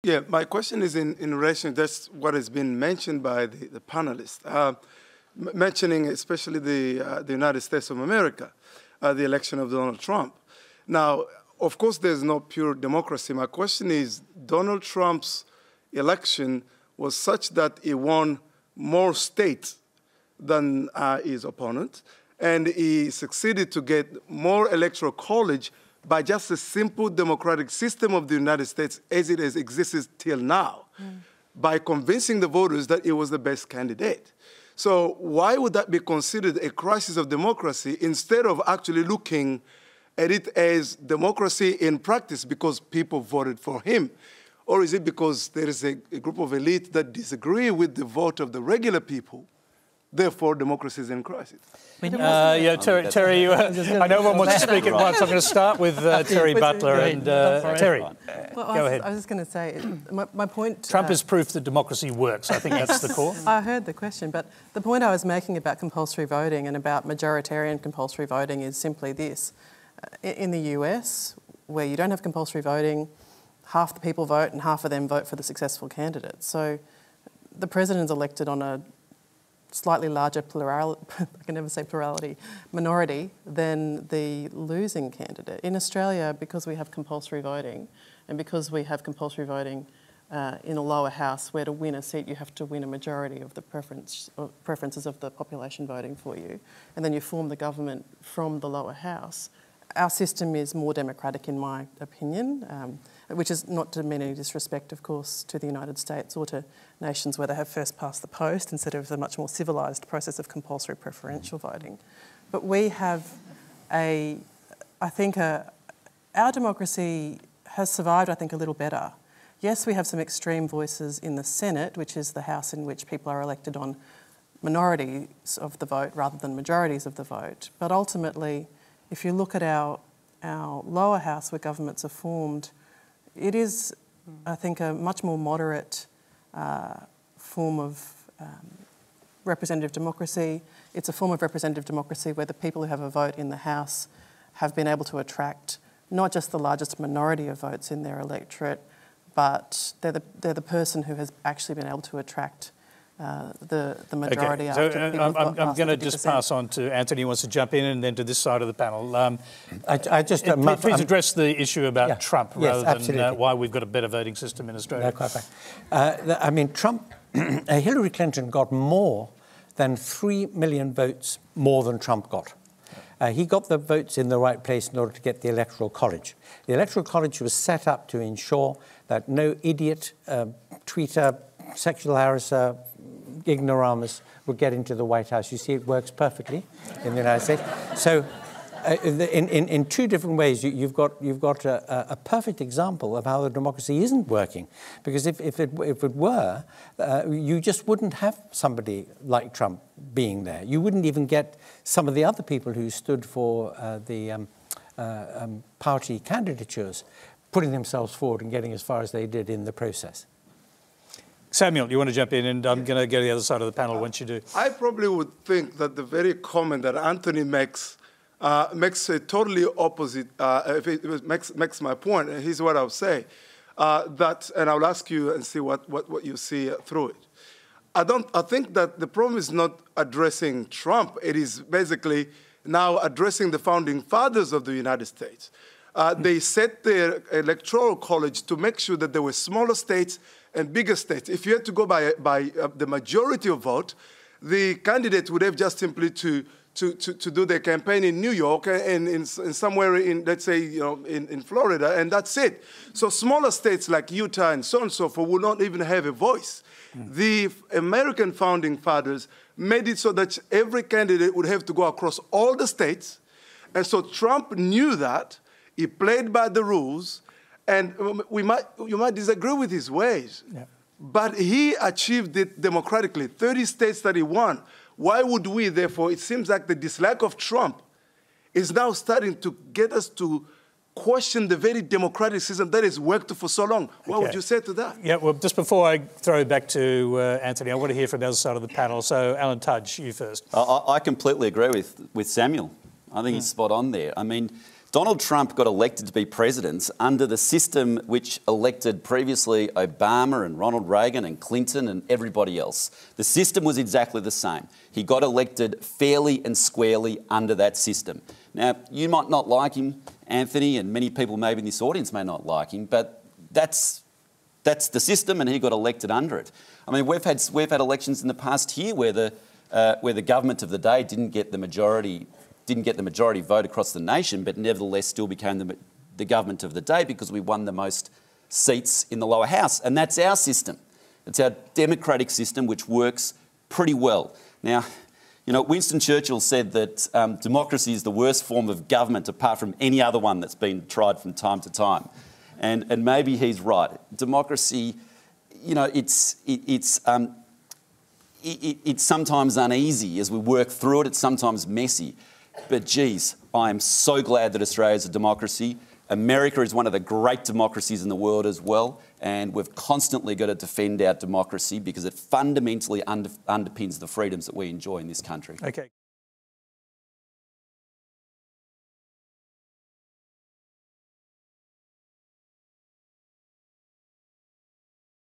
Yeah, my question is in relation, that's what has been mentioned by the panelists, mentioning especially the United States of America, the election of Donald Trump. Now, of course, there's no pure democracy. My question is, Donald Trump's election was such that he won more states than his opponent, and he succeeded to get more electoral college by just a simple democratic system of the United States as it has existed till now, by convincing the voters that he was the best candidate. So why would that be considered a crisis of democracy instead of actually looking at it as democracy in practice because people voted for him? Or is it because there is a group of elite that disagree with the vote of the regular people? Therefore, democracy is in crisis. Yeah, Terry, I know one wants to speak at once. I'm going to start with Terry Butler and Terry. Go ahead. I was just going to say, my point... Trump is proof that democracy works. I think that's the core. I heard the question, but the point I was making about compulsory voting and about majoritarian compulsory voting is simply this. In the US, where you don't have compulsory voting, half the people vote and half of them vote for the successful candidate. So the president's elected on a slightly larger plurality, I can never say plurality, minority than the losing candidate. In Australia, because we have compulsory voting, and because we have compulsory voting in a lower house, where to win a seat you have to win a majority of the preferences of the population voting for you, and then you form the government from the lower house. Our system is more democratic, in my opinion, which is not to mean any disrespect, of course, to the United States or to nations where they have first past the post instead of the much more civilised process of compulsory preferential voting. But we have our democracy has survived, I think, a little better. Yes, we have some extreme voices in the Senate, which is the house in which people are elected on minorities of the vote rather than majorities of the vote. But ultimately, if you look at our lower house where governments are formed, it is, I think, a much more moderate form of representative democracy. It's a form of representative democracy where the people who have a vote in the House have been able to attract not just the largest minority of votes in their electorate, but they're the person who has actually been able to attract the majority. Okay. So I'm going to just pass on to Anthony, who wants to jump in, and then to this side of the panel. Please address the issue about Trump rather than why we've got a better voting system in Australia. No, quite right. I mean, Hillary Clinton got more than 3 million votes more than Trump got. He got the votes in the right place in order to get the Electoral College. The Electoral College was set up to ensure that no idiot, tweeter, sexual harasser, ignoramus would get into the White House. You see, it works perfectly in the United States. So in two different ways, you've got a perfect example of how the democracy isn't working. Because if it were, you just wouldn't have somebody like Trump being there. You wouldn't even get some of the other people who stood for the party candidatures putting themselves forward and getting as far as they did in the process. Samuel, you want to jump in, and I'm going to go to the other side of the panel once you do. I probably would think that the very comment that Anthony makes a totally opposite, makes my point, and here's what I'll say, and I'll ask you and see what you see through it. I think that the problem is not addressing Trump. It is basically now addressing the founding fathers of the United States. They set their electoral college to make sure that there were smaller states and bigger states. If you had to go by the majority of vote, the candidate would have just simply to do their campaign in New York and in somewhere in, let's say, in Florida, and that's it. So smaller states like Utah and so on and so forth would not even have a voice. The American founding fathers made it so that every candidate would have to go across all the states, and so Trump knew that. He played by the rules, and you might disagree with his ways, but he achieved it democratically. 30 states that he won. Why would we, therefore, it seems like the dislike of Trump is now starting to get us to question the very democratic system that has worked for so long. What would you say to that? Yeah, well, just before I throw it back to Anthony, I want to hear from the other side of the panel. So, Alan Tudge, you first. I completely agree with Samuel. I think he's spot on there. I mean, Donald Trump got elected to be president under the system which elected previously Obama and Ronald Reagan and Clinton and everybody else. The system was exactly the same. He got elected fairly and squarely under that system. Now, you might not like him, Anthony, and many people maybe in this audience may not like him, but that's the system, and he got elected under it. I mean, we've had elections in the past here where the government of the day didn't get the majority vote across the nation, but nevertheless still became the government of the day because we won the most seats in the lower house. And that's our system. It's our democratic system, which works pretty well. Now, you know, Winston Churchill said that democracy is the worst form of government apart from any other one that's been tried from time to time. And maybe he's right. Democracy, you know, it's sometimes uneasy as we work through it. It's sometimes messy. But geez, I am so glad that Australia is a democracy. America is one of the great democracies in the world as well, and we've constantly got to defend our democracy because it fundamentally underpins the freedoms that we enjoy in this country. Okay.